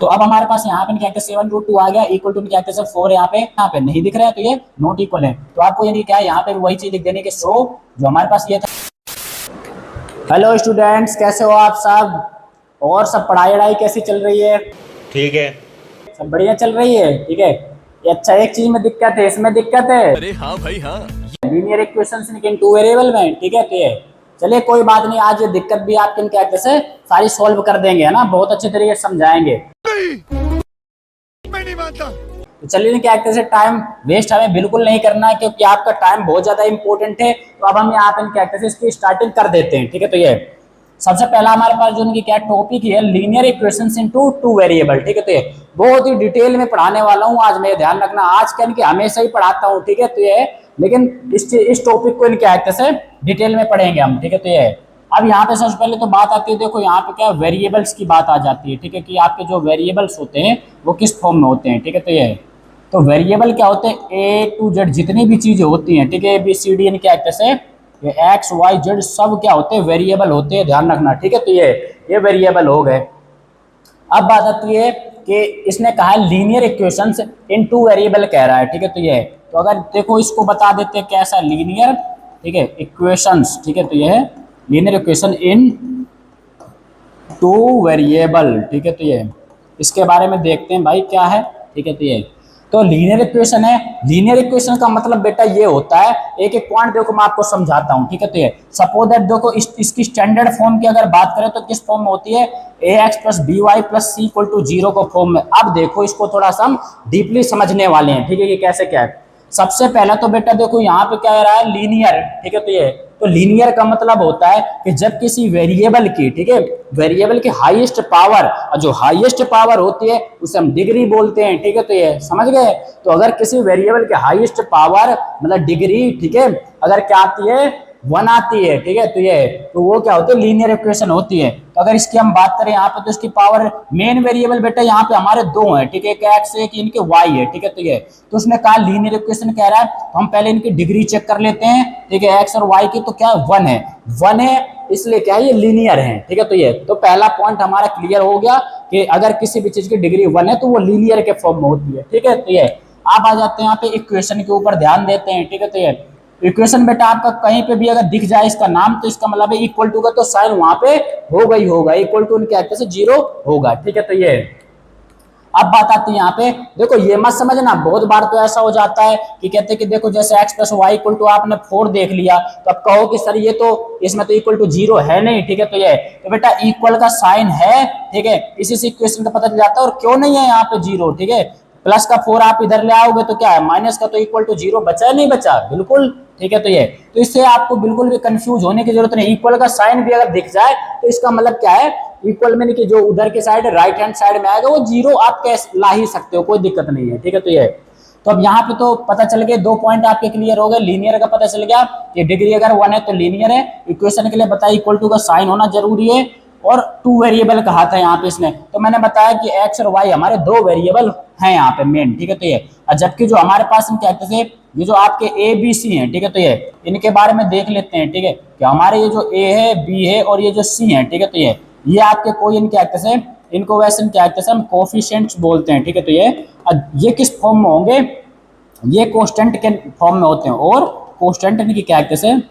तो अब हमारे पास यहाँ पे क्या कहते हैं 7 रूट 2 आ गया, इक्वल टू क्या कहते हैं 4 यहाँ पे नहीं दिख रहा है, तो ये नॉट इक्वल है। तो आपको यानी क्या है यहाँ पे वही चीज लिख देनी कि शो जो हमारे पास ये था। हेलो स्टूडेंट्स, कैसे हो आप सब? और सब पढ़ाई वढ़ाई कैसी चल रही है? ठीक है। सब बढ़िया चल रही है, ठीक है। ये अच्छा, एक चीज में दिक्कत है, इसमें दिक्कत है अरे हाँ भाई हाँ। लीनियर इक्वेशंस इन टू वेरिएबल में, ठीक है। तो ये चलिए कोई बात नहीं, आज ये दिक्कत भी आपके क्या कहते हैं सारी सॉल्व कर देंगे, है ना, बहुत अच्छे तरीके से समझाएंगे। मैं नहीं मानता। तो चलिए क्या कहते हैं टाइम वेस्ट हमें बिल्कुल नहीं करना है, क्योंकि आपका टाइम बहुत ज्यादा इंपॉर्टेंट है। तो अब हम यहाँ पे क्या कहते हैं इसकी स्टार्टिंग कर देते हैं, ठीक है। तो ये सबसे पहला हमारे पास जो इनकी क्या टॉपिक है, linear equations into two variable, ठीक है। तो ये बहुत ही डिटेल में पढ़ाने वाला हूँ आज मैं, ध्यान रखना। आज क्या इनकी हमेशा ही पढ़ाता हूँ, ठीक है। तो ये लेकिन इस टॉपिक को इनके कहते हैं डिटेल में पढ़ेंगे हम, ठीक है। तो ये अब यहाँ पे सबसे पहले तो बात आती है, देखो यहाँ पे क्या वेरिएबल्स की बात आ जाती है, ठीक है, कि आपके जो वेरिएबल्स होते हैं वो किस फॉर्म में होते हैं, ठीक है। तो ये तो वेरिएबल क्या होते हैं, ए टू जेड जितनी भी चीजें होती हैं, ठीक है, ए बी सी डी क्या कहते हैं ये एक्स वाई जेड सब क्या होते हैं वेरिएबल होते हैं, ध्यान रखना, ठीक है। तो ये वेरिएबल हो गए। अब बात आती है कि इसने कहा है लीनियर इक्वेशंस इन टू वेरिएबल कह रहा है, ठीक है। तो ये तो अगर देखो इसको बता देते हैं कैसा लीनियर, ठीक है, इक्वेशंस, ठीक है। तो ये है linear equation in two variable, ठीक है। तो ये इसके बारे में देखते हैं भाई क्या है, ठीक है। तो ये तो लीनियर इक्वेशन है। लीनियर इक्वेशन का मतलब बेटा ये होता है, एक एक पॉइंट देखो मैं आपको समझाता हूँ, ठीक है। तो ये सपोज दैट देखो इसकी स्टैंडर्ड फॉर्म की अगर बात करें तो किस फॉर्म में होती है, A X plus B Y plus C equal to zero को फॉर्म में। अब देखो इसको थोड़ा सा हम डीपली समझने वाले हैं, ठीक है, कि कैसे क्या है। सबसे पहला तो बेटा देखो यहाँ पे क्या रहा है, लीनियर, ठीक है। तो ये तो लीनियर का मतलब होता है कि जब किसी वेरिएबल की, ठीक है, वेरिएबल की हाईएस्ट पावर, जो हाईएस्ट पावर होती है उसे हम डिग्री बोलते हैं, ठीक है। तो ये समझ गए। तो अगर किसी वेरिएबल की हाईएस्ट पावर मतलब डिग्री, ठीक है, अगर क्या आती है 1 आती है, ठीक है। तो वो क्या होती है लीनियर इक्वेशन होती है। तो अगर इसकी हम बात करें यहाँ पे तो इसकी पावर मेन वेरिएबल बेटा यहाँ पे हमारे दो हैं, ठीक है, एक एक्स है एक इनके वाई है, ठीक है। तो उसने कहा लीनियर इक्वेशन कह रहा है, तो हम पहले इनकी डिग्री चेक कर लेते हैं, ठीक है, एक्स और वाई की। तो क्या 1 है, 1 है, इसलिए क्या है ये लीनियर है, ठीक है। तो पहला पॉइंट हमारा क्लियर हो गया कि अगर किसी भी चीज की डिग्री 1 है तो वो लीनियर के फॉर्म में होती है, ठीक है। आप आ जाते हैं यहाँ पे इक्वेशन के ऊपर ध्यान देते हैं, ठीक है। इक्वेशन बेटा आपका कहीं पे भी अगर दिख जाए इसका नाम तो इसका मतलब है इक्वल टू का तो साइन वहां पे होगा ही होगा, इक्वल टू क्या कहते हैं जीरो होगा, ठीक है। अब बात आती है यहाँ पे, देखो ये मत समझना, बहुत बार तो ऐसा हो जाता है कि कहते हैं कि देखो जैसे x plus y equal to आपने 4 देख लिया, तो अब कहो कि सर ये तो इसमें तो इक्वल टू जीरो है नहीं, ठीक है। तो बेटा इक्वल का साइन है, ठीक है, इसी से इक्वेशन का पता चल जाता है। और क्यों नहीं है यहाँ पे जीरो, ठीक है, प्लस का 4 आप इधर ले आओगे तो क्या है माइनस का तो इक्वल टू जीरो बचा नहीं बचा, बिल्कुल, ठीक है। तो इससे आपको बिल्कुल भी कंफ्यूज होने की जरूरत नहीं। इक्वल का साइन भी अगर दिख जाए तो इसका मतलब क्या है, इक्वल में कि जो उधर के साइड राइट हैंड साइड में आएगा वो जीरो आप कैसे ला ही सकते हो, कोई दिक्कत नहीं है, ठीक है। तो अब यहाँ पे तो पता चल गए, 2 पॉइंट आपके क्लियर हो गए। लीनियर का पता चल गया कि डिग्री अगर 1 है तो लीनियर है। इक्वेशन के लिए बताया इक्वल टू का साइन होना जरूरी है। और टू वेरिएबल कहा था यहाँ पे इसने, तो मैंने बताया कि एक्स और वाई हमारे 2 वेरिएबल हैं यहाँ पे मेन, ठीक है। जबकि जो हमारे पास हम क्या कहते हैं ये जो आपके ए बी सी हैं, ठीक है। इनके बारे में देख लेते हैं, ठीक है, कि हमारे ये जो ए है बी है और ये जो सी है, ठीक है। ये आपके कोई इन क्या कहते हैं इनको वैसे क्या कहते हैं हम कोफिशिएंट्स बोलते हैं, ठीक है। ये किस फॉर्म में होंगे, ये कोस्टेंट के फॉर्म में होते हैं। और कोस्टेंट इनकी क्या कहते हैं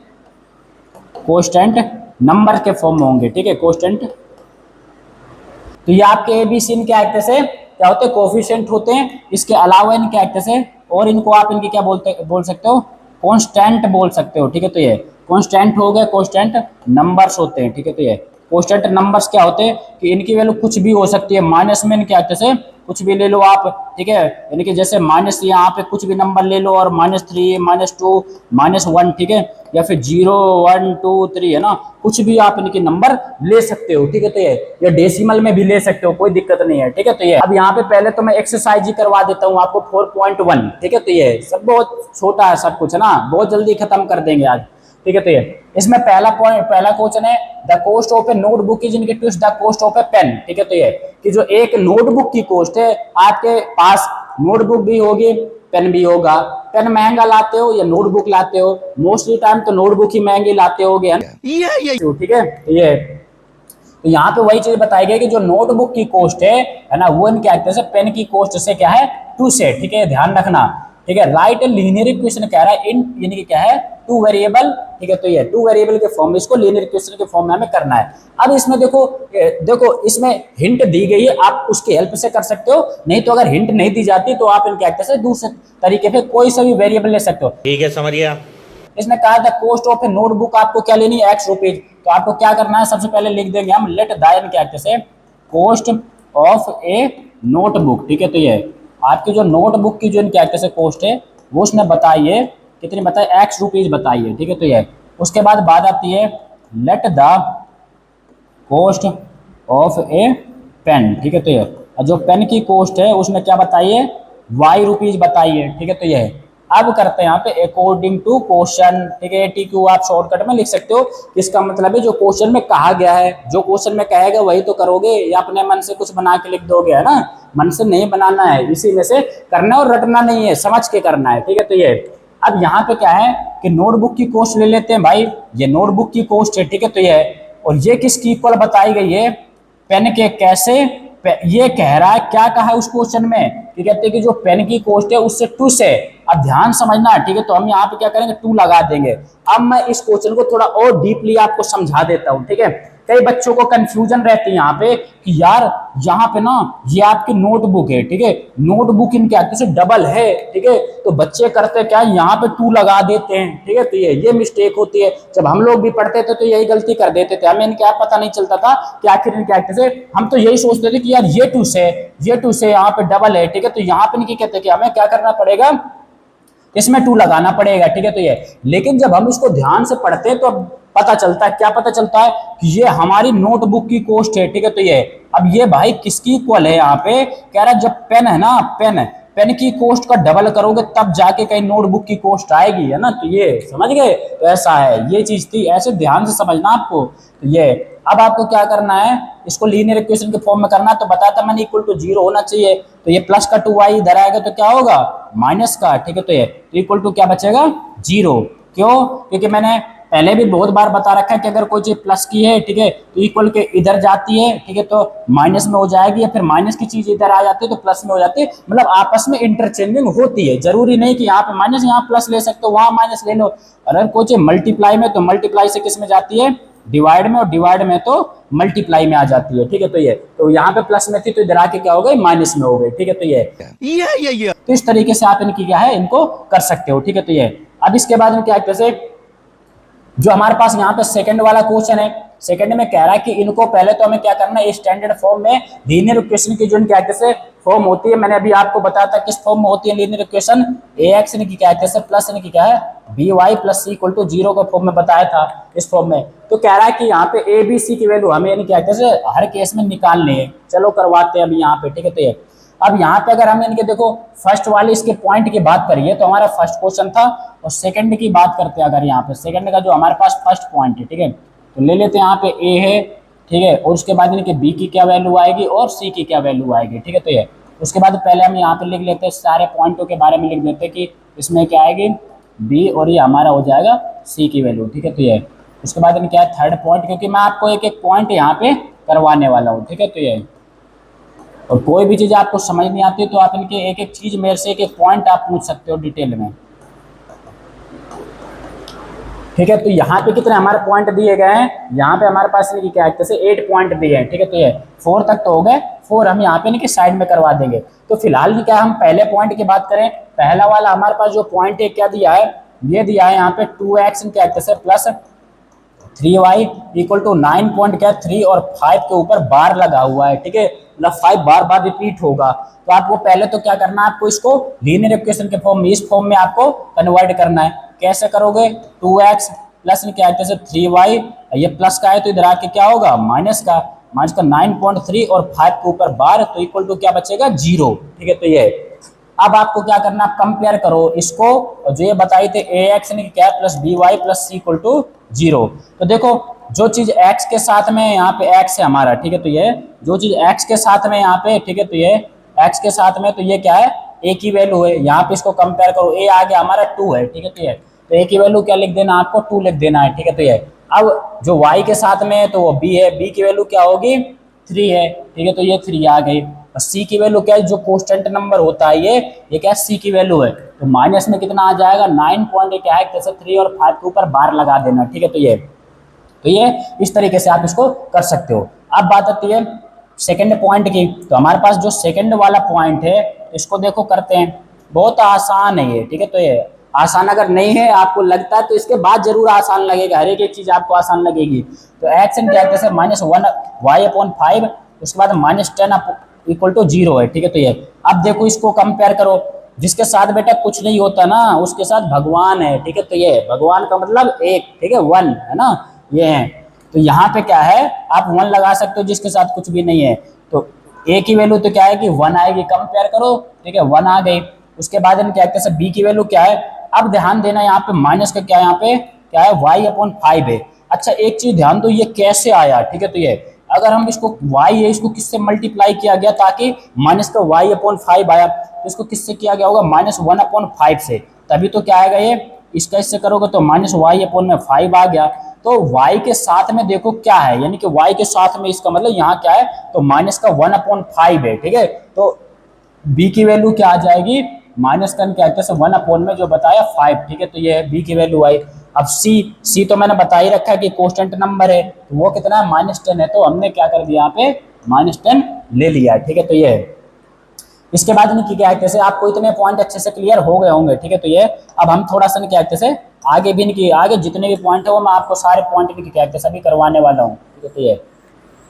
कोस्टेंट नंबर के फॉर्म में होंगे, ठीक है, कोस्टेंट। तो ये आपके एबीसी क्या कहते हैं क्या होते हैं कोफिशिएंट होते हैं। इसके अलावा इन क्या कहते हैं और इनको आप इनकी क्या बोल सकते हो कांस्टेंट बोल सकते हो, ठीक है। कांस्टेंट हो गए, कांस्टेंट नंबर्स होते हैं, ठीक है। कांस्टेंट नंबर्स क्या होते हैं कि इनकी वैल्यू कुछ भी हो सकती है, माइनस में क्या कहते हैं कुछ भी ले लो आप, ठीक है, यानी कि जैसे माइनस यहाँ पे कुछ भी नंबर ले लो और -3 -2 -1, ठीक है, या फिर 0 1 2 3 है ना, कुछ भी आप इनके नंबर ले सकते हो, ठीक है। या डेसिमल में भी ले सकते हो, कोई दिक्कत नहीं है, ठीक है। अब यहाँ पे पहले तो मैं एक्सरसाइज ही करवा देता हूँ आपको 4.1, ठीक है। सब बहुत छोटा है सब कुछ है ना, बहुत जल्दी खत्म कर देंगे आज, ठीक है। इसमें पहला क्वेश्चन है the cost of a notebook is इनके the cost of a pen, ठीक है। कि जो एक नोटबुक की कॉस्ट है, आपके पास नोटबुक भी होगी पेन भी होगा, पेन महंगा लाते हो या नोटबुक लाते हो, मोस्टली टाइम तो नोटबुक ही महंगी लाते होगे, ठीक है। तो यहाँ पे वही चीज बताई गई कि जो नोटबुक की कॉस्ट है ना, वो इनके एक्ट से पेन की कॉस्ट से क्या है, टू से, ठीक है, ध्यान रखना, ठीक है। राइट लीनियर इक्वेशन कह रहा है इन, यानी कि क्या है, टू वेरिएबल, ठीक है। तो ये टू वेरिएबल के फॉर्म में इसको लीनियर इक्वेशन के फॉर्म में हमें करना है। अब इसमें देखो देखो इसमें हिंट दी गई है, आप उसकी हेल्प से कर सकते हो, नहीं तो अगर हिंट नहीं दी जाती तो आप इनके एक्ट से दूसरे तरीके से कोई सा भी वेरिएबल ले सकते हो। ठीक है, समझ गया। इसने कहा था कॉस्ट ऑफ ए नोटबुक आपको क्या लेनी है, एक्स रुपीज। तो आपको क्या करना है, सबसे पहले लिख देंगे हम लेट दायन के एक्ट से कॉस्ट ऑफ ए नोटबुक, ठीक है। तो ये आपकी जो नोटबुक की जो इनके एक्ट से कॉस्ट है वो उसने बताई है, कितनी बताई, एक्स रुपीज बताई है, ठीक है। तो ये उसके बाद बात आती है let the cost of a pen, ठीक है। तो ये जो पेन की कॉस्ट है उसने क्या बताई है, वाई रुपीज बताई है, ठीक है। तो ये अब करते हैं यहाँ पे अकॉर्डिंग टू क्वेश्चन, ठीक है। टीक्यू आप शॉर्टकट में लिख सकते हो, इसका मतलब है जो क्वेश्चन में कहा गया है, जो क्वेश्चन में कहेगा वही तो करोगे, या अपने मन से कुछ बना के लिख दोगे, है ना। मन से नहीं बनाना है, इसी में से करना और रटना नहीं है, समझ के करना है, ठीक है। तो ये अब यहाँ पे क्या है कि नोटबुक की कॉस्ट ले लेते हैं भाई, ये नोटबुक की कॉस्ट है, ठीक है। तो ये और ये किसकी इक्वल बताई गई है, पेन के, कैसे, ये कह रहा है, क्या कहा है उस क्वेश्चन में कि कहते हैं कि जो पेन की कॉस्ट है उससे टू से, अब ध्यान समझना है, ठीक है। तो हम यहाँ पे क्या करेंगे, टू लगा देंगे। अब मैं इस क्वेश्चन को थोड़ा और डीपली आपको समझा देता हूँ, ठीक है। कई बच्चों को कंफ्यूजन रहती है यहाँ पे कि यार यहाँ पे ना ये आपकी नोटबुक है, ठीक है, नोटबुक इनके आगे से डबल है, ठीक है। तो बच्चे करते क्या, यहाँ पे टू लगा देते हैं, ठीक है। तो ये मिस्टेक होती है, जब हम लोग भी पढ़ते थे तो यही गलती कर देते थे, हमें इनके पता नहीं चलता था कि आखिर इनके आगे से, हम तो यही सोचते थे कि यार ये टू से यहाँ पे डबल है, ठीक है। तो यहाँ पे इनकी कहते हैं कि हमें क्या करना पड़ेगा, इसमें टू लगाना पड़ेगा, ठीक है। तो ये लेकिन जब हम इसको ध्यान से पढ़ते हैं तो अब पता चलता है, क्या पता चलता है कि ये हमारी नोटबुक की कॉस्ट है, ठीक है। तो ये अब ये भाई किसकी इक्वल है, यहाँ पे कह रहा है जब पेन है ना, पेन की कॉस्ट का डबल करोगे तब जाके कहीं नोटबुक की कॉस्ट आएगी, है ना। तो ये समझ गए, तो ऐसा है, ये चीज थी, ऐसे ध्यान से समझना आपको। तो ये अब आपको क्या करना है, इसको लीनियर इक्वेशन के फॉर्म में करना है, तो बताया था मैंने इक्वल टू जीरो होना चाहिए। तो ये प्लस का 2y इधर आएगा तो क्या होगा, माइनस का, ठीक है। तो ये तो इक्वल टू क्या बचेगा, जीरो। क्यों, क्योंकि मैंने पहले भी बहुत बार बता रखा है कि अगर कोई चीज प्लस की है, ठीक है, तो इक्वल के इधर जाती है, ठीक है, तो माइनस में हो जाएगी, या फिर माइनस की चीज इधर आ जाती है तो प्लस में हो जाती है, मतलब आपस में इंटरचेंजिंग होती है। जरूरी नहीं कि यहाँ पे माइनस यहाँ प्लस ले सकते हो, वहां माइनस ले लो। अगर कोई चीज मल्टीप्लाई में, तो मल्टीप्लाई से किस में जाती है, डिवाइड में, और डिवाइड में तो मल्टीप्लाई में आ जाती है, ठीक है। तो ये तो यहाँ पे प्लस में थी तो इधर आके क्या हो गई, माइनस में हो गई, ठीक है। तो ये तो इस तरीके से आप इनकी क्या है, इनको कर सकते हो, ठीक है। तो ये अब इसके बाद में क्या है, जो हमारे पास यहाँ पे सेकंड वाला क्वेश्चन है, सेकंड में कह रहा है कि इनको पहले तो हमें क्या करना है, स्टैंडर्ड फॉर्म में लीनियर इक्वेशन की जो इनके एक्ट से फॉर्म होती है, मैंने अभी आपको बताया था किस फॉर्म में होती है लीनियर इक्वेशन, ax की क्या है प्लस की क्या है by plus c equal to zero का फॉर्म में बताया था, इस फॉर्म में। तो कह रहा है कि यहाँ पे a b c की वैल्यू हमें इनके एक्ट से हर केस में निकालनी है। चलो करवाते हैं अभी यहाँ पे, ठीक है। तो ये अब यहाँ पे अगर हम इनके देखो फर्स्ट वाले इसके पॉइंट की बात करिए तो हमारा फर्स्ट क्वेश्चन था, और सेकंड की बात करते हैं अगर यहाँ पे सेकंड का जो हमारे पास फर्स्ट पॉइंट है, ठीक है, तो ले लेते हैं यहाँ पे ए है, ठीक है, और उसके बाद इनके बी की क्या वैल्यू आएगी और सी की क्या वैल्यू आएगी, ठीक है। तो ये उसके बाद पहले हम यहाँ पे लिख लेते हैं सारे पॉइंटों के बारे में लिख देते हैं कि इसमें क्या आएगी बी, और ये हमारा हो जाएगा सी की वैल्यू, ठीक है। तो ये उसके बाद इनके क्या है थर्ड पॉइंट, क्योंकि मैं आपको एक एक पॉइंट यहाँ पे करवाने वाला हूँ, ठीक है। तो ये और कोई भी चीज आपको समझ नहीं आती तो आप इनके एक एक चीज मेरे से एक एक पॉइंट आप पूछ सकते हो डिटेल में, ठीक है। तो यहाँ पे कितने हमारे पॉइंट दिए गए हैं, यहाँ पे हमारे पास इनकी क्या है 8 पॉइंट दिए हैं, ठीक है। तो ये 4 तक तो हो गए, 4 हम यहाँ पे इनके साइड में करवा देंगे। तो फिलहाल क्या हम पहले पॉइंट की बात करें, पहला वाला हमारे पास जो पॉइंट है क्या दिया है, ये दिया है यहाँ पे 2x क्या है प्लस 3y इक्वल टू 9.3 और 5 के ऊपर बार लगा हुआ है, ठीक है, मतलब 5 बार बार रिपीट होगा। तो आपको पहले तो क्या करना है, आपको इसको लीनियर इक्वेशन के फॉर्म में, इस फॉर्म में आपको कन्वर्ट करना है। कैसे करोगे, 2x प्लस क्या है 3y, ये प्लस का है तो इधर आके क्या होगा माइनस का 9.3 और 5 के ऊपर बार, तो इक्वल टू क्या बचेगा 0, ठीक है। तो ये अब आपको क्या करना, कंपेयर करो इसको जो ये बताई थे ax क्या plus by plus c equal to 0। तो देखो जो चीज x के साथ में यहाँ पे x है हमारा, ठीक है, तो ये जो चीज x के साथ में यहाँ पे, ठीक है, तो ये x के साथ में, तो ये क्या है a की वैल्यू है, यहाँ पे इसको कंपेयर करो, a आ गया हमारा 2 है, ठीक है। तो ये तो a की वैल्यू क्या लिख देना आपको 2 लिख देना है, ठीक है। तो ये अब जो y के साथ में है तो वो b है, b की वैल्यू क्या होगी 3 है, ठीक है, तो ये 3 आ गई। और c की वैल्यू क्या है, जो कांस्टेंट नंबर होता है ये क्या है, c की वैल्यू है, तो माइनस में कितना आ जाएगा 9 पॉइंट क्या है, जैसे 3 और 5 के ऊपर बार लगा देना, ठीक है, तो ये इस तरीके से आप इसको कर सकते हो। अब बात आती है सेकंड पॉइंट की, तो हमारे पास जो सेकंड वाला पॉइंट है इसको देखो करते हैं, बहुत आसान है ये, ठीक है, तो ये आसान अगर नहीं है आपको लगता है तो इसके बाद जरूर आसान लगेगा, हर एक चीज आपको आसान लगेगी। तो एक्स एन क्या है, -1 y/5, उसके बाद -10 इक्वल टू 0 है, ठीक है, तो ये अब देखो इसको कंपेयर करो, जिसके साथ बेटा कुछ नहीं होता ना उसके साथ भगवान है, ठीक है, तो ये भगवान का मतलब एक, ठीक है, 1 है ना, ये है, तो यहाँ पे क्या है आप 1 लगा सकते हो जिसके साथ कुछ भी नहीं है, तो ए की वैल्यू तो क्या है कि 1 आएगी, कंपेयर करो, ठीक है, 1 आ गई। उसके बाद हम क्या कहते हैं बी की वैल्यू क्या है, अब ध्यान देना यहाँ पे माइनस का क्या है, यहाँ पे क्या है y/5 है। अच्छा एक चीज ध्यान दो, ये कैसे आया, ठीक है, तो ये अगर हम इसको y है इसको किससे मल्टीप्लाई किया गया ताकि माइनस का y/5 आया, तो इसको किससे किया गया होगा -1/5 से, तभी तो क्या आएगा ये, इसका इससे करोगे तो -y/5 आ गया। तो y के साथ में देखो क्या है, यानी कि y के साथ में इसका मतलब यहाँ क्या है, तो माइनस का 1/5 है, ठीक है, तो b की वैल्यू क्या आ जाएगी, माइनस का क्या है 1 में जो बताया 5, ठीक है, तो ये b की वैल्यू आई। अब c तो मैंने बता ही रखा है कि कांस्टेंट नंबर है, तो वो कितना है -10 है, तो हमने क्या कर दिया यहाँ पे -10 ले लिया, ठीक है, तो ये है। इसके बाद इनकी क्या है, आपको इतने पॉइंट अच्छे से क्लियर हो गए होंगे, ठीक है, तो ये अब हम थोड़ा सा क्या है आगे भी इनकी आगे जितने भी पॉइंट है वो मैं आपको सारे पॉइंट इनकी क्या है सभी करवाने वाला हूँ, ठीक है, तो ये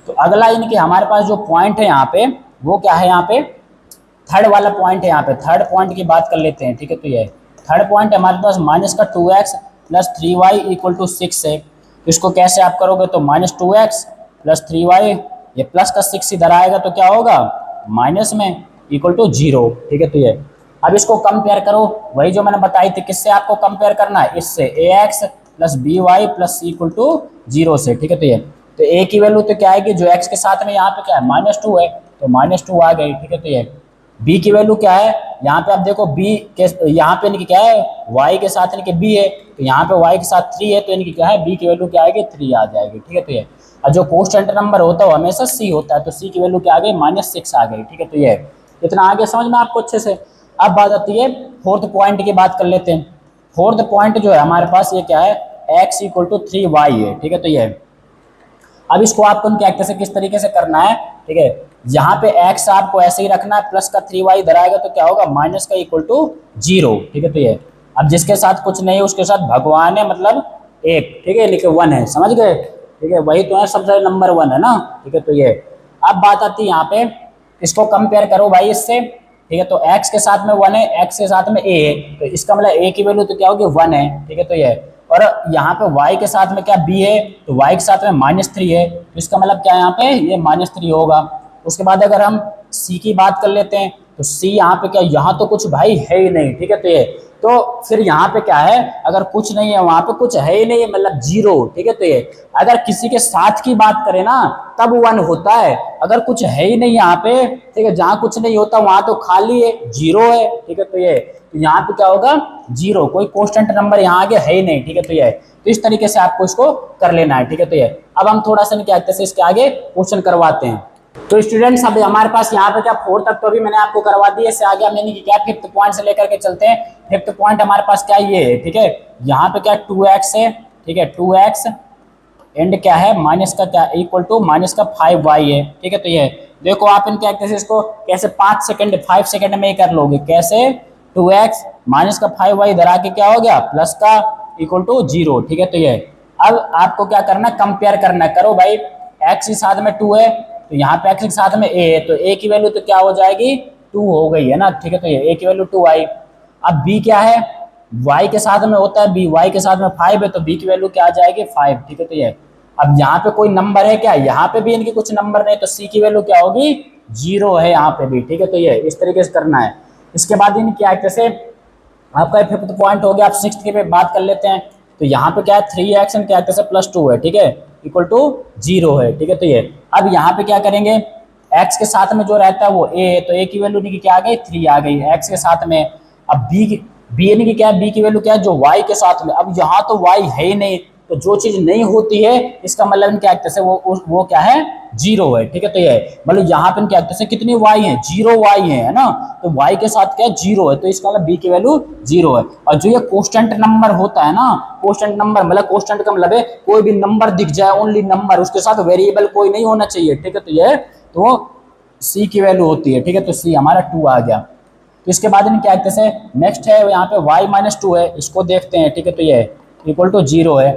तो अगला इनके हमारे पास जो पॉइंट है यहाँ पे वो क्या है, यहाँ पे थर्ड वाला पॉइंट है, यहाँ पे थर्ड पॉइंट की बात कर लेते हैं, ठीक है, तो ये थर्ड पॉइंट हमारे पास -2x + 3y = 6 है, इसको कैसे आप करोगे, तो -2x + 3y, ये प्लस का 6 इधर आएगा तो क्या होगा माइनस में =0, ठीक है, तो ये अब इसको कंपेयर करो, वही जो मैंने बताई थी, किससे आपको कंपेयर करना है, इससे ax + by + c = 0 से, ठीक है, तो ये तो a की वैल्यू तो क्या आएगी, जो x के साथ में यहाँ पे क्या है -2 है, तो -2 आ गई, ठीक है, तो ये b की वैल्यू क्या है, यहाँ पे आप देखो b के यहाँ पे इनकी क्या है y के साथ इनके b है, तो यहाँ पे y के साथ 3 है, तो इनकी क्या है b की वैल्यू क्या आएगी 3 आ जाएगी, ठीक है, तो ये और जो कांस्टेंट नंबर होता है वो हमेशा c होता है, तो c की वैल्यू क्या आ गई -6 आ गई, ठीक है, तो ये इतना आगे समझ में आपको अच्छे से। अब बात आती है फोर्थ पॉइंट की बात कर लेते हैं। फोर्थ पॉइंट जो है हमारे पास ये क्या है, x = 3y है, ठीक है, तो ये अब इसको आपको क्या कैसे किस तरीके से करना है, ठीक है, यहाँ पे x आपको ऐसे ही रखना है, प्लस का 3y इधर आएगा तो क्या होगा माइनस का =0, ठीक है, तो ये अब जिसके साथ कुछ नहीं है उसके साथ भगवान है, मतलब एक, ठीक है, लिखे 1 है, समझ गए, ठीक है, वही तो है सबसे नंबर 1 है ना, ठीक है, तो ये अब बात आती है यहाँ पे, इसको कंपेयर करो भाई इससे, ठीक है, तो x के साथ में 1 है, x के साथ में a है, तो इसका मतलब a की वैल्यू तो क्या होगी 1 है, ठीक है, तो ये और यहाँ पे y के साथ में क्या b है, तो y के साथ में -3 है, तो इसका मतलब क्या है यहाँ पे ये -3 होगा। उसके बाद अगर हम c की बात कर लेते हैं, तो c यहाँ पे क्या, यहाँ तो कुछ भाई है ही नहीं, ठीक है, तो ये तो फिर यहाँ पे क्या है, अगर कुछ नहीं है वहां पे कुछ है ही नहीं, मतलब 0, ठीक है, तो ये अगर किसी के साथ की बात करें ना तब 1 होता है, अगर कुछ है ही नहीं यहाँ पे, ठीक है, जहाँ कुछ नहीं होता वहां तो खाली है 0 है, ठीक है, तो ये तो यहाँ पे क्या होगा 0, कोई कांस्टेंट नंबर यहाँ आगे है ही नहीं, ठीक है, तो ये तो इस तरीके से आपको इसको कर लेना है, ठीक है, तो ये अब हम थोड़ा सा क्या कहते हैं इसके आगे क्वेश्चन करवाते हैं। तो स्टूडेंट्स अब हमारे पास यहाँ पे क्या 4 तक तो अभी मैंने आपको करवा दिया, इससे आगे हम यानी कि क्या 5th पॉइंट से लेकर के चलते हैं। 5th पॉइंट हमारे पास क्या ये है, ठीक है, यहाँ पे क्या 2x है, ठीक है, 2x एंड क्या है माइनस का क्या -5y है, ठीक है, तो ये देखो आप इन क्या इसको कैसे 5 सेकंड में ही कर लोगे, कैसे 2x -5y इधर आके क्या हो गया प्लस का =0, ठीक है, तो ये अब आपको क्या करना कंपेयर करना, करो भाई x के साथ में 2 है, तो यहाँ पे x के साथ में a है, तो a की वैल्यू तो क्या हो जाएगी 2 हो गई है ना, ठीक है, तो ये a की वैल्यू 2 आई। अब b क्या है, y के साथ में होता है b, y के साथ में 5 है, तो b की वैल्यू क्या आ जाएगी 5, ठीक है, तो ये अब यहाँ पे कोई नंबर है क्या, यहाँ पे भी इनके कुछ नंबर नहीं, तो c की वैल्यू क्या होगी 0 है यहाँ पे भी, ठीक है, तो ये इस तरीके से करना है। इसके बाद इन क्या जैसे आपका 5th पॉइंट हो गया, आप 6th की बात कर लेते हैं, तो यहाँ पे क्या है 3x क्या +2 है, ठीक है, =0 है, ठीक है, तो ये अब यहाँ पे क्या करेंगे x के साथ में जो रहता है वो a है, तो a की वैल्यू की क्या आ गई 3 आ गई x के साथ में। अब b यानी कि क्या है b की वैल्यू क्या है जो y के साथ में, अब यहाँ तो y है ही नहीं, तो जो चीज नहीं होती है इसका मतलब इनके एक्ट से वो क्या है, जीरो है। ठीक है, तो ये मतलब यहाँ पे इनके एक्ट से कितनी वाई है, जीरो वाई है ना, तो वाई के साथ क्या है, जीरो है, तो इसका मतलब बी की वैल्यू जीरो है। और जो ये कोस्टेंट नंबर होता है ना, कोस्टेंट नंबर मतलब कोस्टेंट का मतलब है कोई भी नंबर दिख जाए, ओनली नंबर, उसके साथ वेरिएबल कोई नहीं होना चाहिए। ठीक है, तो ये तो सी की वैल्यू होती है। ठीक है, तो सी हमारा 2 आ गया। तो इसके बाद इनके एक्ट से नेक्स्ट है यहाँ पे y माइनस टू है, इसको देखते हैं। ठीक है, तो ये इक्वल टू जीरो है।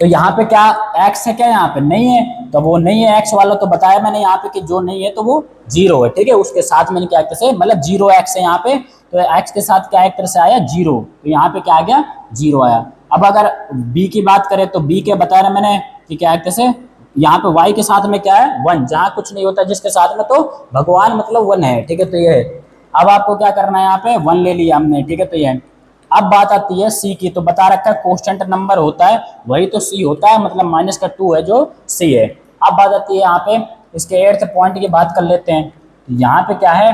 तो यहाँ पे क्या x है, क्या यहाँ पे नहीं है, तो वो नहीं है x वाला, तो बताया मैंने यहाँ पे कि जो नहीं है तो वो जीरो है। ठीक है, उसके साथ में क्या एक्ट से मतलब जीरो x है यहाँ पे, तो x के साथ क्या एक तरह से आया जीरो, तो यहाँ पे क्या आ गया, जीरो आया। अब अगर b की बात करें तो b के बताया मैंने कि क्या एक्ट से यहाँ पे y के साथ में क्या है, वन, जहाँ कुछ नहीं होता जिसके साथ में तो भगवान मतलब वन है। ठीक है, तो ये है। अब आपको क्या करना है, यहाँ पे वन ले लिया हमने। ठीक है, तो ये अब बात आती है सी की, तो बता रखा है कोस्टेंट नंबर होता है वही तो सी होता है, मतलब माइनस का 2 है जो सी है। अब बात आती है यहाँ पे इसके 8th पॉइंट की बात कर लेते हैं। तो यहाँ पे क्या है,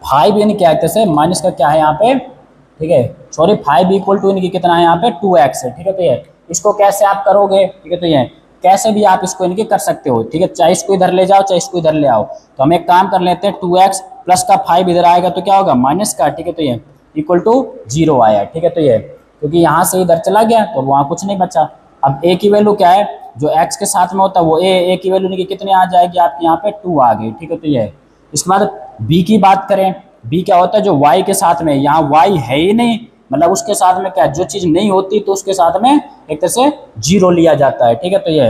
5 यानी क्या है माइनस का क्या है यहाँ पे, ठीक है सॉरी 5 इक्वल टू इनकी कितना है यहाँ पे 2x है। ठीक है, तो ये इसको कैसे आप करोगे, ठीक है, तो ये कैसे भी आप इसको इनकी कर सकते हो। ठीक है, चाहे इसको इधर ले जाओ चाहे इसको इधर ले आओ। तो हम एक काम कर लेते हैं, 2x प्लस का 5 इधर आएगा तो क्या होगा, माइनस का। ठीक है, तो ये इक्वल टू जीरो आया। ठीक है, तो ये क्योंकि यहाँ से इधर चला गया तो वहाँ कुछ नहीं बचा। अब a की वैल्यू क्या है, जो x के साथ में होता है वो a की वैल्यू इनकी कितनी आ जाएगी आपकी यहाँ पे 2 आ गई। ठीक है, तो ये इसके बाद b की बात करें, b क्या होता है जो y के साथ में, यहाँ y है ही नहीं, मतलब उसके साथ में क्या, जो चीज नहीं होती तो उसके साथ में एक तरह से जीरो लिया जाता है। ठीक है, तो ये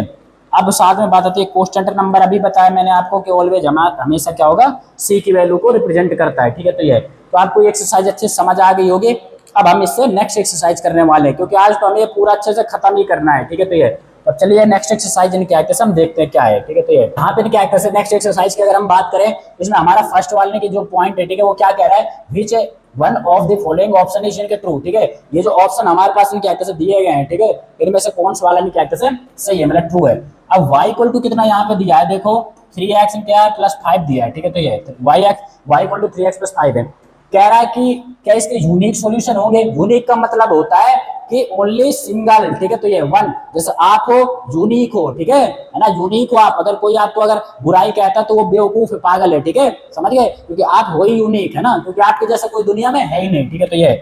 अब साथ में बात आती है कोस्टेंट नंबर, अभी बताया मैंने आपको कि ऑलवेज हमेशा क्या होगा, सी की वैल्यू को रिप्रेजेंट करता है। ठीक है, तो ये तो आपको एक्सरसाइज अच्छे से समझ आ गई होगी। अब हम इससे नेक्स्ट एक्सरसाइज करने वाले हैं, क्योंकि आज तो हमें पूरा अच्छे से खत्म ही करना है। ठीक है, तो ये अब चलिए नेक्स्ट एक्सरसाइज इनके एक्ट से हम देखते हैं क्या है। ठीक है, तो ये यहाँ पे इनके एक्ट से नेक्स्ट एक्सरसाइज की अगर हम बात करें, इसमें हमारा फर्स्ट वाले की जो पॉइंट है, ठीक है, वो क्या कह रहा है, which one of the following option is इनके ट्रू। ठीक है, ये जो ऑप्शन हमारे पास इनके एक्ट से दिए गए हैं, ठीक है, इनमें से कौन सा वाला इनके एक्ट से सही है, मतलब ट्रू है। अब y इक्वल टू कितना यहाँ पे दिया है, देखो 3x क्या है प्लस 5 दिया है। ठीक है, तो ये y equal to 3x plus 5 है। कह रहा है कि क्या इसके यूनिक सॉल्यूशन होंगे। यूनिक का मतलब होता है कि ओनली सिंगल। ठीक है, तो ये वन, जैसे आप हो यूनिक हो, ठीक है ना, यूनिक हो आप। अगर कोई आपको अगर बुराई कहता है तो वो बेवकूफ है, पागल है। ठीक है, समझ गए, क्योंकि आप हो ही यूनिक है ना, क्योंकि आपके जैसा कोई दुनिया में है ही नहीं। ठीक है, तो ये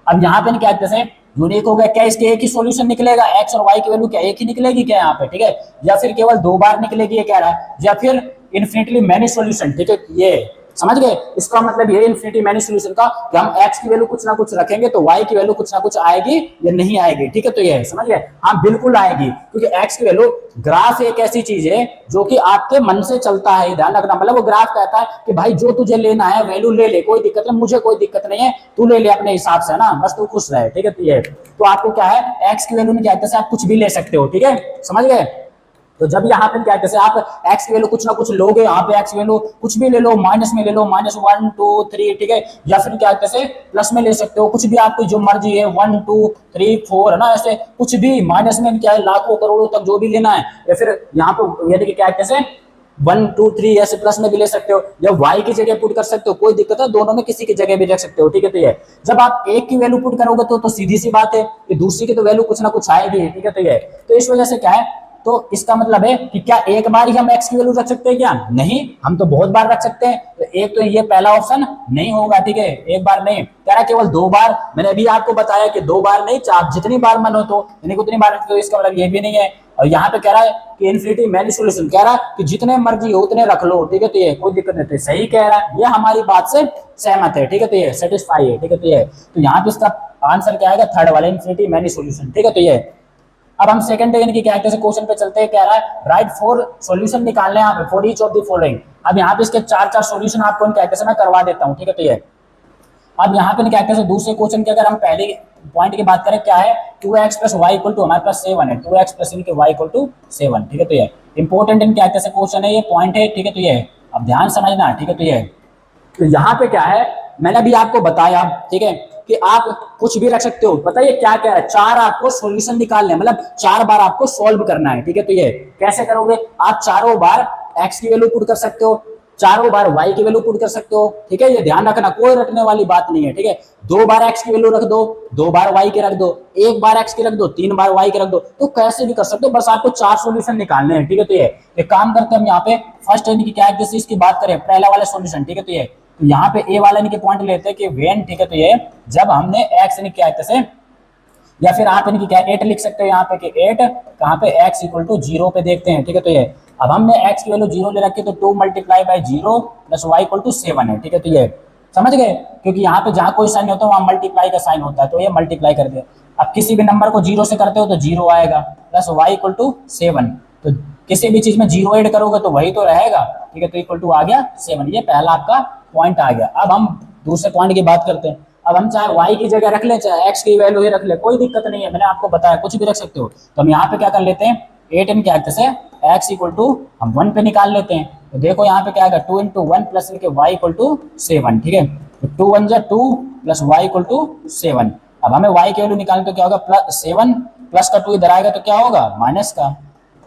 अब यहाँ पे क्या कहते हैं, यूनिक हो गया, क्या इसके एक ही सॉल्यूशन निकलेगा, एक्स और वाई की वैल्यू क्या एक ही निकलेगी क्या यहाँ पे, ठीक है, या फिर केवल 2 बार निकलेगी ये कह रहा है, या फिर इन्फिनिटली मैनी सॉल्यूशन। ठीक है, ये समझ गए, इसका मतलब ये इन्फिनिटी मैनी सॉल्यूशन का कि हम x की वैल्यू कुछ ना कुछ रखेंगे तो y की वैल्यू कुछ ना कुछ आएगी या नहीं आएगी। ठीक है, तो ये है, समझ गए, हाँ बिल्कुल आएगी, क्योंकि x की वैल्यू, ग्राफ एक ऐसी चीज है जो कि आपके मन से चलता है, ध्यान रखना। मतलब वो ग्राफ कहता है कि भाई जो तुझे लेना है वैल्यू ले ले, कोई दिक्कत नहीं, मुझे कोई दिक्कत नहीं है, तू ले ले अपने हिसाब से ना, बस तू खुश रहे। ठीक है, तो ये तो आपको क्या है, x की वैल्यू में क्या कहते हैं, आप कुछ भी ले सकते हो। ठीक है, समझ गए। तो जब यहाँ पे क्या जैसे आप x की वैल्यू कुछ ना कुछ लोगे, यहाँ पे x की वैल्यू कुछ भी ले लो, माइनस में ले लो, -1 2 3, ठीक है, या फिर क्या जैसे प्लस में ले सकते हो, कुछ भी आपको जो मर्जी है, 1 2 3 4 है ना, ऐसे कुछ भी, माइनस में क्या है, लाखों करोड़ों तक जो भी लेना है, या फिर यहाँ पे यदि क्या कैसे 1 2 3 ऐसे प्लस में भी ले सकते हो, या y की जगह पुट कर सकते हो, कोई दिक्कत है, दोनों में किसी की जगह भी रख सकते हो। ठीक है, तो ये जब आप एक की वैल्यू पुट करोगे तो सीधी सी बात है कि दूसरी की तो वैल्यू कुछ ना कुछ आएगी। ठीक है, तो ये तो इस वजह से क्या है, तो इसका मतलब है कि क्या एक बार ही हम x की वैल्यू रख सकते हैं क्या, नहीं, हम तो बहुत बार रख सकते हैं। तो एक तो ये पहला ऑप्शन नहीं होगा। ठीक है, एक बार नहीं, कह रहा केवल 2 बार, मैंने अभी आपको बताया कि 2 बार नहीं, आप जितनी बार मन हो तो यानी उतनी बार, तो इसका मतलब ये भी नहीं है। और यहाँ पे कह रहा है कि इन्फिनिटी मैनी सॉल्यूशन, कह रहा है कि जितने मर्जी हो उतने रख लो। ठीक है, तो ये कोई दिक्कत नहीं, सही कह रहा है, ये हमारी बात से सहमत है। ठीक है, तो ये सेटिस्फाई है। ठीक है, तो ये तो यहाँ पे इसका आंसर क्या आएगा, थर्ड वाला, इन्फिनिटी मैनी सॉल्यूशन। ठीक है, तो ये अब हम सेकंड यानी कि क्या कहते हैं क्वेश्चन पे चलते हैं, कह रहा है राइट 4 सॉल्यूशन निकालने हैं यहाँ पे for each of the following. अब यहाँ पे इसके 4 सॉल्यूशन आपको क्या कहते हैं मैं करवा देता हूँ। ठीक है, तो ये अब यहाँ पे क्या कहते हैं दूसरे क्वेश्चन की अगर हम पहले पॉइंट की बात करें, क्या है 2x plus y equal to हमारे पास 7 है, 2x प्लस इनके वाई इक्वल टू 7। ठीक है, तो ये इंपॉर्टेंट इन क्या कहते हैं क्वेश्चन है, ये पॉइंट है। ठीक है, तो ये अब ध्यान समझना। ठीक है, तो ये तो यहाँ पे क्या है, मैंने अभी आपको बताया, ठीक है, कि आप कुछ भी रख सकते हो। बताइए क्या क्या है, 4 आपको सॉल्यूशन निकालने, मतलब 4 बार आपको सॉल्व करना है। ठीक है, तो ये कैसे करोगे, आप चारों बार x की वैल्यू पुट कर सकते हो, चारों बार y की वैल्यू पुट कर सकते हो। ठीक है, ये ध्यान रखना, कोई रटने वाली बात नहीं है। ठीक है, 2 बार x की वैल्यू रख दो, 2 बार y की रख दो, 1 बार x की रख दो, 3 बार y की रख दो, तो कैसे भी कर सकते हो, बस आपको 4 सॉल्यूशन निकालने हैं। ठीक है, तो ये एक काम करते हैं हम यहाँ पे फर्स्ट इनकी कैरेक्टरिस्टिक्स की बात करें, पहला वाला सॉल्यूशन। ठीक है, तो ये तो यहाँ पे ए वाला इनके पॉइंट लेते हैं कि व्हेन, ठीक है, तो ये जब हमने x इनकी कैरेक्टर से, या फिर आप इनकी क्या 8 लिख सकते हो यहाँ पे कि 8 कहाँ पे x इक्वल टू 0 पे देखते हैं। ठीक है, तो ये अब हमने x की वैल्यू 0 ले रखी है, तो 2 multiply by 0 plus y equal to 7 है। ठीक है, तो ये समझ गए, क्योंकि यहाँ पे जहाँ कोई साइन होता है वहाँ मल्टीप्लाई का साइन होता है, तो ये मल्टीप्लाई कर दिया। अब किसी भी नंबर को 0 से करते हो तो 0 आएगा, प्लस y इक्वल टू 7, तो किसी भी चीज में 0 ऐड करोगे तो वही तो रहेगा। ठीक है, तो इक्वल टू आ गया 7, ये पहला आपका पॉइंट आ गया। अब हम दूसरे पॉइंट की बात करते हैं। अब हम चाहे y की जगह रख ले, चाहे x की वैल्यू ही रख ले, कोई दिक्कत नहीं है, मैंने आपको बताया कुछ भी रख सकते हो। तो हम यहाँ पे क्या कर लेते हैं, 8 इन कैरेक्टर से x इक्वल टू हम 1 पे निकाल लेते हैं। तो देखो यहाँ पे क्या आएगा, 2 into 1 plus y equal to 7। ठीक है, तो 2 1 जा 2 प्लस y इक्वल टू 7। अब हमें y की वैल्यू निकालने तो क्या होगा, प्लस 7 प्लस का 2 इधर आएगा तो क्या होगा, माइनस का,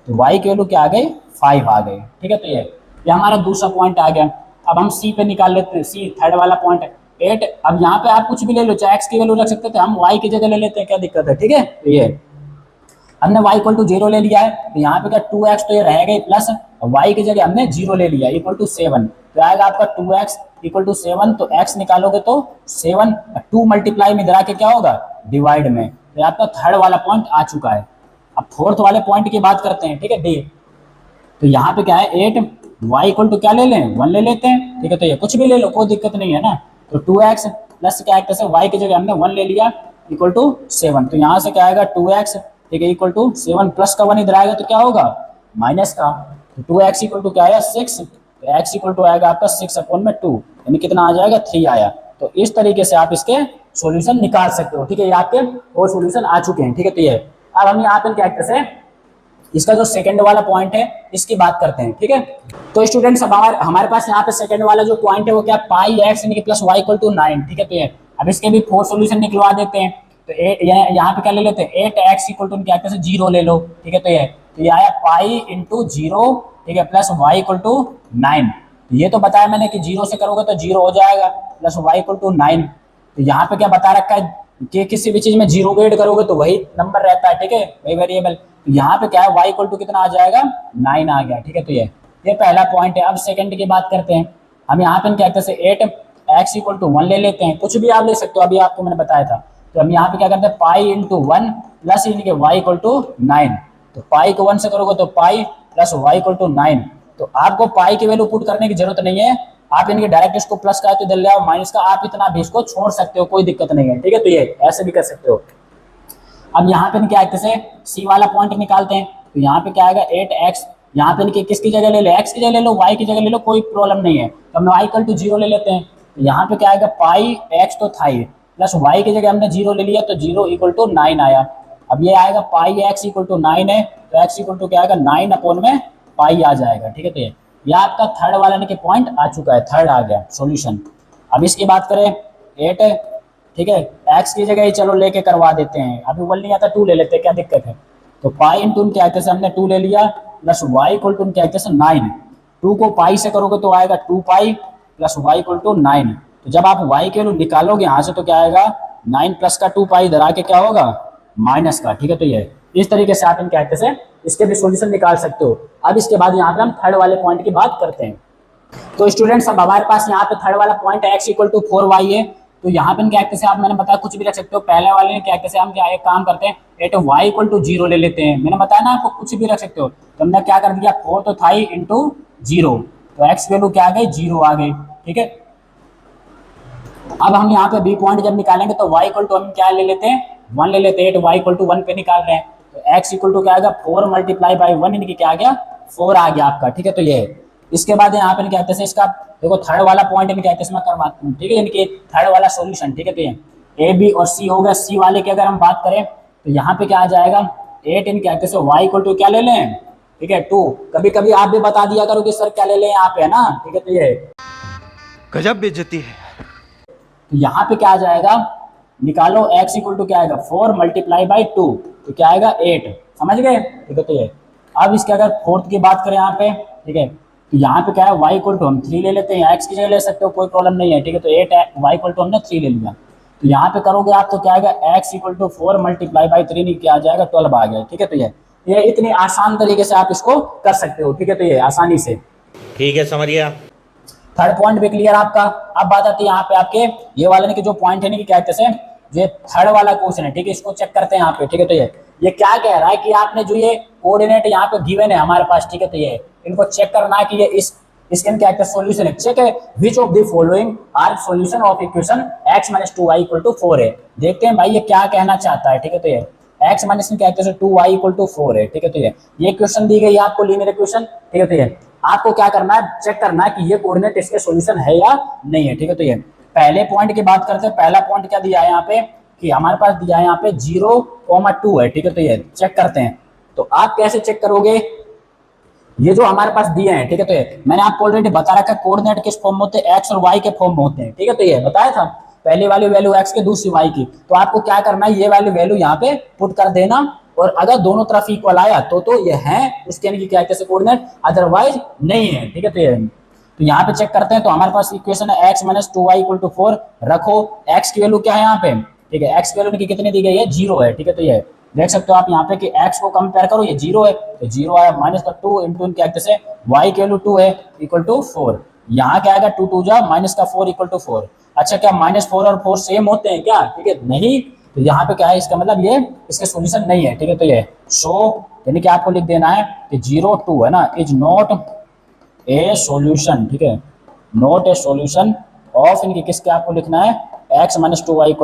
तो y की वैल्यू क्या आ गई, 5 आ गई। ठीक है, तो ये हमारा दूसरा पॉइंट आ गया। अब हम c पे निकाल लेते हैं, c थर्ड वाला पॉइंट 8। अब यहाँ पे आप कुछ भी ले लो, चाहे x की वैल्यू रख सकते थे, हम y की जगह ले लेते हैं, क्या दिक्कत है। ठीक है, तो ये हमने y इक्वल टू 0 ले लिया है, तो यहाँ पे क्या 2x तो ये रहेगा ही, प्लस y की जगह हमने 0 ले लिया इक्वल टू 7, तो आएगा आपका 2x इक्वल टू 7। तो x निकालोगे तो 7, 2 मल्टीप्लाई में इधर आके क्या होगा, डिवाइड में, तो आपका थर्ड वाला पॉइंट आ चुका है। अब फोर्थ वाले पॉइंट की बात करते हैं। ठीक है, डी, तो यहाँ पे क्या है 8, y इक्वल टू क्या ले लें, 1 ले लेते हैं। ठीक है, तो ये कुछ भी ले लो, कोई दिक्कत नहीं है ना। तो 2x प्लस क्या है, से y की जगह हमने 1 ले लिया इक्वल टू 7, तो यहाँ से क्या आएगा 2x, ठीक है, इक्वल टू 7 प्लस का 1 इधर आएगा तो क्या होगा, माइनस का, तो 2x इक्वल टू क्या आया 6, तो x इक्वल टू आएगा आपका 6 अपॉन में 2, यानी कितना आ जाएगा 3 आया। तो इस तरीके से आप इसके सॉल्यूशन निकाल सकते हो। ठीक है, ये आपके और सॉल्यूशन आ चुके हैं। ठीक है, तो ये अब हम यहाँ पे कैरेक्टर से इसका जो सेकंड वाला पॉइंट है इसकी बात करते हैं। ठीक है, तो स्टूडेंट्स अब हमारे पास यहाँ पे सेकंड वाला जो पॉइंट है वो क्या, पाई एक्स यानी कि प्लस वाई इक्वल टू 9। ठीक है, तो ये अब इसके भी 4 सॉल्यूशन निकलवा देते हैं। तो यहाँ पे क्या ले लेते हैं, 8x इक्वल टू क्या कहते हैं 0 ले लो। ठीक है, तो ये आया पाई इंटू 0, ठीक है, प्लस वाई इक्वल टू 9। तो ये तो बताया मैंने कि 0 से करोगे तो 0 हो जाएगा, प्लस वाई इक्वल टू 9। तो यहाँ पे क्या बता रखा है कि किसी भी चीज में 0 ऐड करोगे तो वही नंबर रहता है। ठीक है, वही वेरिएबल। तो यहाँ पे क्या है y इक्वल टू कितना आ जाएगा, 9 आ गया। ठीक है, तो ये पहला पॉइंट है। अब सेकंड की बात करते हैं। हम यहाँ पे क्या कहते हैं 8x इक्वल टू 1 ले लेते हैं, कुछ भी आप ले सकते हो, अभी आपको मैंने बताया था। तो हम यहाँ पे क्या करते हैं पाई इंटू 1 प्लस इनके y इक्वल टू 9। तो पाई को 1 से करोगे तो pi plus y equal to 9। तो आपको पाई की वैल्यू पुट करने की जरूरत नहीं है, आप इनके डायरेक्ट इसको प्लस का है तो इधर ले आओ माइनस का, आप इतना भी इसको छोड़ सकते हो, कोई दिक्कत नहीं है। ठीक है, तो ये ऐसे भी कर सकते हो। अब यहाँ पे क्या कहते हैं सी वाला पॉइंट निकालते हैं। तो यहाँ पे क्या आएगा 8x, यहाँ पे इनके किसकी जगह ले लो, x की जगह ले लो, y की जगह ले लो, कोई प्रॉब्लम नहीं है। तो हम y इक्वल टू 0 ले लेते हैं। तो यहाँ पे क्या आएगा पाई x तो था ही, प्लस y की जगह हमने 0 ले लिया तो 0 इक्वल टू 9 आया। अब ये आएगा पाई x इक्वल टू 9 है, तो x इक्वल टू क्या आएगा 9 अपॉन में पाई आ जाएगा। ठीक है, तो ये आपका थर्ड वाला के पॉइंट आ चुका है, थर्ड आ गया सॉल्यूशन। अब इसकी बात करें 8, ठीक है, x की जगह ही चलो लेके करवा देते हैं, अभी 1 नहीं आता 2 ले लेते हैं, क्या दिक्कत है। तो पाई इंटू क्या कहते हैं हमने 2 ले लिया, प्लस वाई इक्वल टू क्या कहते हैं 9। 2 को पाई से करोगे तो आएगा 2 pi plus y equal to 9। तो जब आप y के वैल्यू निकालोगे यहाँ से तो क्या आएगा 9 प्लस का 2 पाई इधर आके क्या होगा माइनस का। ठीक है, तो ये इस तरीके से आप इन कहते हैं इसके भी सॉल्यूशन निकाल सकते हो। अब इसके बाद यहाँ पे हम थर्ड वाले पॉइंट की बात करते हैं। तो स्टूडेंट्स अब हमारे पास यहाँ पे थर्ड वाला point x equal to 4y है। तो यहाँ पे क्या कहते हैं आप मैंने बताया कुछ भी रख सकते हो। पहले वाले क्या कहते हैं हम क्या एक काम करते हैं 8y इक्वल टू 0 ले लेते हैं, मैंने बताया ना आपको कुछ भी रख सकते हो। तो हमने क्या कर दिया 4 तो था ही इंटू 0, तो x वैल्यू क्या आ गई 0 आ गई। ठीक है, अब हम यहाँ पे b पॉइंट जब निकालेंगे तो y इक्वल टू हम क्या ले लेते हैं 1 ले लेते हैं, 8y इक्वल टू 1 पे निकाल रहे हैं। तो x इक्वल टू क्या आएगा 4 मल्टीप्लाई बाई 1 इनकी क्या आ गया 4 आ गया आपका। ठीक है, तो ये इसके बाद यहाँ पे कहते हैं इसका देखो थर्ड वाला पॉइंट में कहते हैं मैं करवाता हूँ। ठीक है, इनके थर्ड वाला सॉल्यूशन। ठीक है, तो ये a b और c हो गया। c वाले की अगर हम बात करें तो यहाँ पे क्या आ जाएगा 8 इन कहते हैं y इक्वल टू क्या ले लें, ठीक है 2। कभी कभी आप भी बता दिया करो कि सर क्या ले लें यहाँ पे, है ना। ठीक है, तो ये गजब बेइज्जती है। तो यहाँ पे क्या आ जाएगा निकालो x इक्वल टू क्या आएगा 4 मल्टीप्लाई बाई 2, तो क्या आएगा 8। समझ गए। ठीक है, तो ये अब इसके अगर फोर्थ की बात करें यहाँ पे, ठीक है, तो यहाँ पे क्या है y इक्वल टू हम 3 ले लेते हैं, x की जगह ले सकते हो कोई प्रॉब्लम नहीं है। ठीक है, तो 8 y इक्वल टू हमने 3 ले लिया। तो यहाँ पे करोगे आप तो क्या आएगा, x equal to 4 multiply by 3 नहीं क्या आ जाएगा, 12 आ गया। ठीक है, तो ये इतनी आसान तरीके से आप इसको कर सकते हो। ठीक है, तो ये आसानी से। ठीक है, समझ गया। थर्ड पॉइंट भी क्लियर आपका। अब बात आती है यहाँ पे आपके ये वाले ने कि जो पॉइंट है ना कि क्या कहते हैं, ये थर्ड वाला क्वेश्चन है। ठीक है, इसको चेक करते हैं यहाँ पे। ठीक है, तो ये क्या कह रहा है कि आपने जो ये कोऑर्डिनेट यहाँ पे गिवन है हमारे पास, ठीक है, तो ये इनको चेक करना है कि ये इसके क्या कहते हैं सॉल्यूशन है। चेक है which of the following are solution of equation x - 2y = 4 है। देखते हैं भाई ये क्या कहना चाहता है। ठीक है, तो ये x - क्या कहते हैं 2y = 4 है। ठीक है, तो ये क्वेश्चन दी गई है आपको, लीनियर इक्वेशन। ठीक है, तो ये आपको क्या करना है, चेक करना है कि ये कोऑर्डिनेट इसके सॉल्यूशन है या नहीं है। ठीक है, तो ये पहले पॉइंट की बात करते हैं। पहला पॉइंट क्या दिया है यहाँ पे कि हमारे पास दिया है यहाँ पे 0,2 है। ठीक है, तो ये चेक करते हैं। तो आप कैसे चेक करोगे, ये जो हमारे पास दिए हैं। ठीक है, तो ये मैंने आपको ऑलरेडी बता रखा है कोऑर्डिनेट किस फॉर्म में होते हैं, एक्स और वाई के फॉर्म में होते हैं। ठीक है, तो ये बताया था पहली वाली वैल्यू एक्स की, दूसरी वाई की। तो आपको क्या करना है, ये वाली वैल्यू यहाँ पे पुट कर देना, और अगर दोनों तरफ इक्वल आया तो ये है उसके यानी कि क्या कहते हैं कोऑर्डिनेट, अदरवाइज नहीं है। ठीक है, तो यहाँ पे चेक करते हैं। तो हमारे पास इक्वेशन है x - 2y = 4। रखो x की वैल्यू क्या है यहाँ पे, ठीक है, x की वैल्यू कितनी दी गई है, 0 है। ठीक है, तो ये देख सकते हो आप यहाँ पे कि x को कंपेयर करो, ये 0 है तो 0 आया, माइनस का 2 इंटू क्या कहते हैं y की वैल्यू 2 है इक्वल टू 4। यहाँ क्या आएगा 2 2 जा माइनस का 4 इक्वल टू 4। अच्छा, क्या -4 और 4 सेम होते हैं क्या, ठीक है, नहीं। तो यहाँ पे क्या है, इसका मतलब ये इसके सॉल्यूशन नहीं है। ठीक है, तो ये सो यानी कि आपको लिख देना है कि 0 2 है ना, इज नॉट ए सॉल्यूशन। ठीक है, नॉट ए सॉल्यूशन ऑफ इनकी किसके आपको लिखना है x - 2y =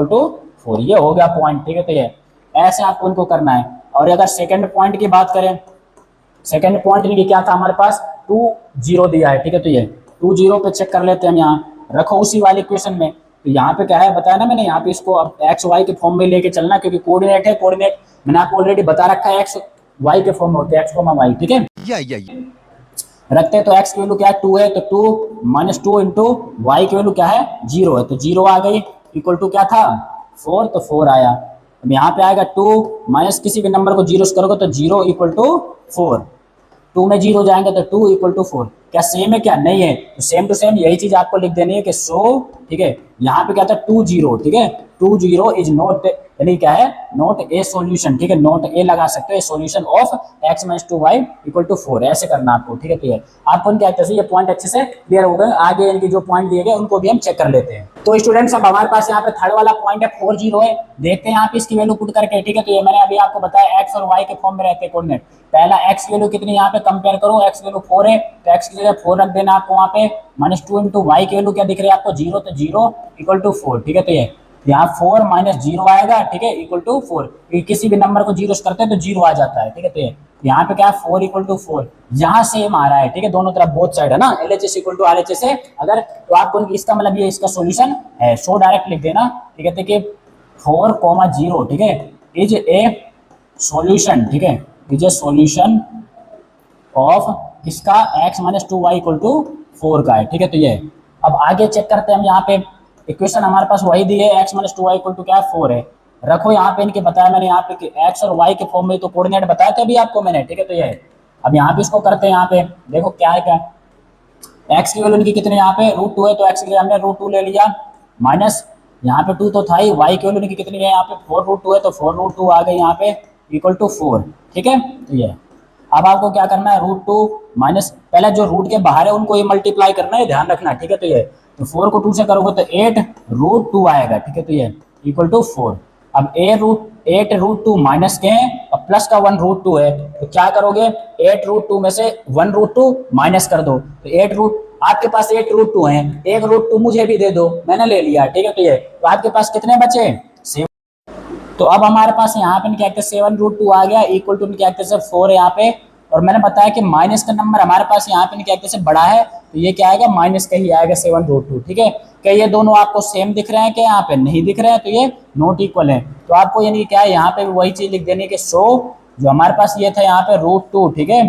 4। ये हो गया पॉइंट। ठीक है, तो ये ऐसे आपको इनको करना है। और अगर सेकंड पॉइंट की बात करें, सेकंड पॉइंट इनकी क्या था हमारे पास 2 0 दिया है। ठीक है, तो ये 2 0 पे चेक कर लेते हैं हम। यहाँ रखो उसी वाले इक्वेशन में। तो यहाँ पे क्या है बताया ना मैंने, यहाँ पे इसको अब एक्स वाई के फॉर्म में लेके चलना, क्योंकि कोऑर्डिनेट है। कोऑर्डिनेट मैंने आपको ऑलरेडी बता रखा है, एक्स वाई के फॉर्म में होते हैं, एक्स कॉमा वाई। ठीक है, रखते हैं। तो x की वैल्यू क्या है 2 है, तो 2 - 2 इंटू वाई की वैल्यू क्या है 0 है, तो 0 आ गई इक्वल टू क्या था 4, तो 4 आया। अब यहाँ पे आएगा 2 माइनस किसी भी नंबर को 0 से करोगे तो 0 इक्वल टू 4। 2 में 0 जाएंगे तो 2 इक्वल टू 4। क्या सेम है क्या, नहीं है, तो सेम टू सेम यही चीज आपको लिख देनी है कि सो। ठीक है, यहाँ पे क्या था 2 0। ठीक है, 2 0 इज नॉट यानी क्या है नॉट ए सॉल्यूशन। ठीक है, नॉट ए लगा सकते हो, सॉल्यूशन ऑफ x - 2y = 4। ऐसे करना आपको। ठीक है, तो ये आपको क्या कहते हैं ये पॉइंट अच्छे से क्लियर हो गए। आगे इनके जो पॉइंट दिए गए उनको भी हम चेक कर लेते हैं। तो स्टूडेंट्स अब हमारे पास यहाँ पे थर्ड वाला पॉइंट है 4 0 है। देखते हैं यहाँ पे इसकी वैल्यू पुट करके। ठीक है, तो ये मैंने अभी आपको बताया x और y के फॉर्म में रहते हैं कोऑर्डिनेट। पहला x की वैल्यू कितनी यहाँ पे कंपेयर करो, x की वैल्यू 4 है तो x की जगह 4 रख देना आपको। वहाँ पे -2 इंटू y की वैल्यू क्या दिख रही है आपको 0, तो 0 इक्वल टू 4। ठीक है, तो ये यहाँ 4 - 0 आएगा। ठीक है, इक्वल टू 4। किसी भी नंबर को 0 से करते हैं तो 0 आ जाता है। ठीक है, तो ये यहाँ पे क्या है 4 इक्वल टू 4 यहाँ सेम आ रहा है। ठीक है, दोनों तरफ बोथ साइड है ना, LHS इक्वल टू RHS है अगर, तो आपको इसका मतलब ये इसका सॉल्यूशन है, सो डायरेक्ट लिख देना। ठीक है, देखिए 4, 0 ठीक है इज ए सॉल्यूशन। ठीक है, इज ए सॉल्यूशन ऑफ किसका x - 2y = 4 का है। ठीक है, तो ये अब आगे चेक करते हैं हम। यहाँ पे इक्वेशन हमारे पास वही दी है, x - 2y = क्या है 4 है। रखो यहाँ पे इनके बताया मैंने यहाँ पे कि x और y के फॉर्म में, तो कोऑर्डिनेट बताया था अभी आपको मैंने। ठीक है, तो ये अब यहाँ पे इसको करते हैं। यहाँ पे देखो क्या है, क्या x की वैल्यू इनकी कितने यहाँ पे √2 है, तो x के लिए हमने √2 ले लिया, माइनस यहाँ पे 2 तो था ही, y की वैल्यू इनकी कितनी है यहाँ पे 4√2 है, तो 4√2 आ गई यहाँ पे इक्वल टू 4। ठीक है, तो ये अब आपको क्या करना है √2 माइनस पहले जो रूट के बाहर है उनको ये मल्टीप्लाई करना है, ध्यान रखना। ठीक है, तो ये तो 4 को 2 से करोगे तो 8√2 आएगा। ठीक है, तो ये इक्वल टू 4। अब 8√2 माइनस के हैं और प्लस का 1√2 है, तो क्या करोगे 8√2 में से 1√2 माइनस कर दो, तो 8 आपके पास 8√2 है, 1√2 मुझे भी दे दो, मैंने ले लिया। ठीक है, तो ये तो आपके पास कितने बचे 7। तो अब हमारे पास यहाँ पे क्या कहते हैं 7√2 आ गया इक्वल टू क्या कहते हैं 4 यहाँ पे। और मैंने बताया कि माइनस का नंबर हमारे पास यहाँ पे क्या कहते हैं बड़ा है, तो ये क्या आएगा माइनस का ही आएगा 7√2। ठीक है, क्या ये दोनों आपको सेम दिख रहे हैं कि यहाँ पे नहीं दिख रहे हैं, तो ये नॉट इक्वल है। तो आपको यानी क्या है यहाँ पे भी वही चीज लिख देनी है कि सो जो हमारे पास ये था यहाँ पे √2 ठीक है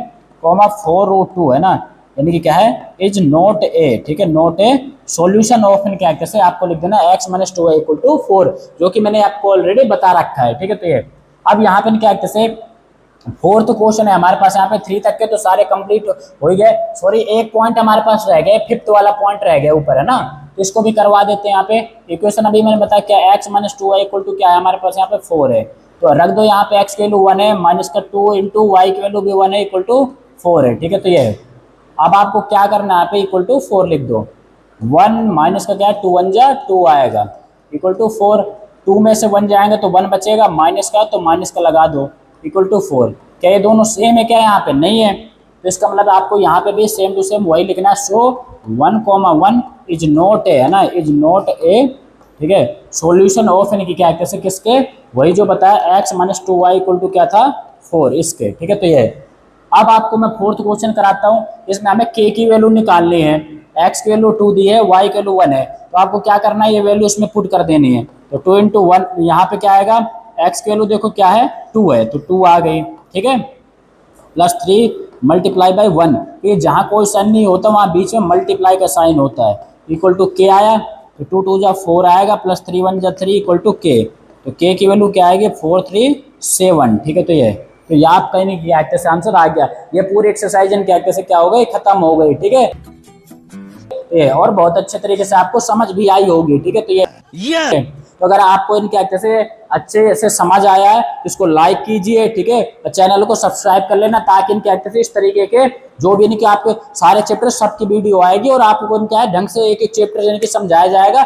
कॉमा 4√2 है ना, यानी कि क्या है इज नॉट ए। ठीक है, नॉट ए सॉल्यूशन ऑफ क्या कहते हैं आपको लिख देना x - 2y = 4, जो कि मैंने आपको ऑलरेडी बता रखा है। ठीक है, तो ये अब यहाँ पे क्या कहते हैं फोर्थ क्वेश्चन है हमारे पास यहाँ पे 3 तक के तो सारे कंप्लीट हो ही गए। सॉरी एक पॉइंट हमारे पास रह गया, फिफ्थ वाला पॉइंट रह गया ऊपर, है ना, तो इसको भी करवा देते हैं। यहाँ पे इक्वेशन अभी मैंने बताया क्या, x minus two y equal to क्या है हमारे पास यहाँ पे 4 है, तो रख दो यहाँ पे x की वैल्यू 1 है, माइनस का 2 इंटू वाई की वैल्यू भी 1 है इक्वल टू 4 है। ठीक है, तो ये है। अब आपको क्या करना है, यहाँ पे इक्वल टू 4 लिख दो। 1 माइनस का क्या है, 2 1 जा 2 आएगा इक्वल टू 4। 2 में से 1 जाएंगे तो 1 बचेगा, माइनस का तो माइनस का लगा दो इक्वल टू 4। क्या ये दोनों सेम है क्या, यहाँ पे नहीं है, तो इसका मतलब आपको यहाँ पे भी सेम टू सेम वही लिखना है। सो 1,1 इज नॉट ए, है ना, इज नॉट ए, ठीक है, सॉल्यूशन ऑफ यानी कि क्या कैसे किसके, वही जो बताया x minus two y equal to क्या था 4 इसके। ठीक है, तो ये है। अब आपको मैं फोर्थ क्वेश्चन कराता हूँ, इसमें हमें k की वैल्यू निकालनी है, x की वैल्यू 2 दी है, y की वैल्यू 1 है, तो आपको क्या करना है, ये वैल्यू इसमें पुट कर देनी है। तो 2 इंटू 1 यहाँ पे क्या आएगा, x की वैल्यू देखो क्या है 2 है, तो 2 आ गई, ठीक है, प्लस 3 मल्टीप्लाई बाई 1, ये जहाँ कोई साइन नहीं होता वहाँ बीच में मल्टीप्लाई का साइन होता है, इक्वल टू के आया, तो 2 2 जा 4 आएगा, प्लस 3 1 जा 3 इक्वल टू के, तो के की वैल्यू क्या आएगी 437। ठीक है, तो ये तो ये आप कहीं नहीं किया से आंसर आ गया, ये पूरी एक्सरसाइज इन क्या से क्या हो गई, खत्म हो गई। ठीक है, ये और बहुत अच्छे तरीके से आपको समझ भी आई होगी। ठीक है, तो ये तो अगर आपको इनके अच्छे से समझ आया है तो इसको लाइक कीजिए, ठीक है, और चैनल को सब्सक्राइब कर लेना, ताकि इनके इस तरीके के जो भी इनके आपके सारे चैप्टर सबकी वीडियो आएगी और आपको इनका ढंग से एक एक चैप्टर समझाया जाएगा।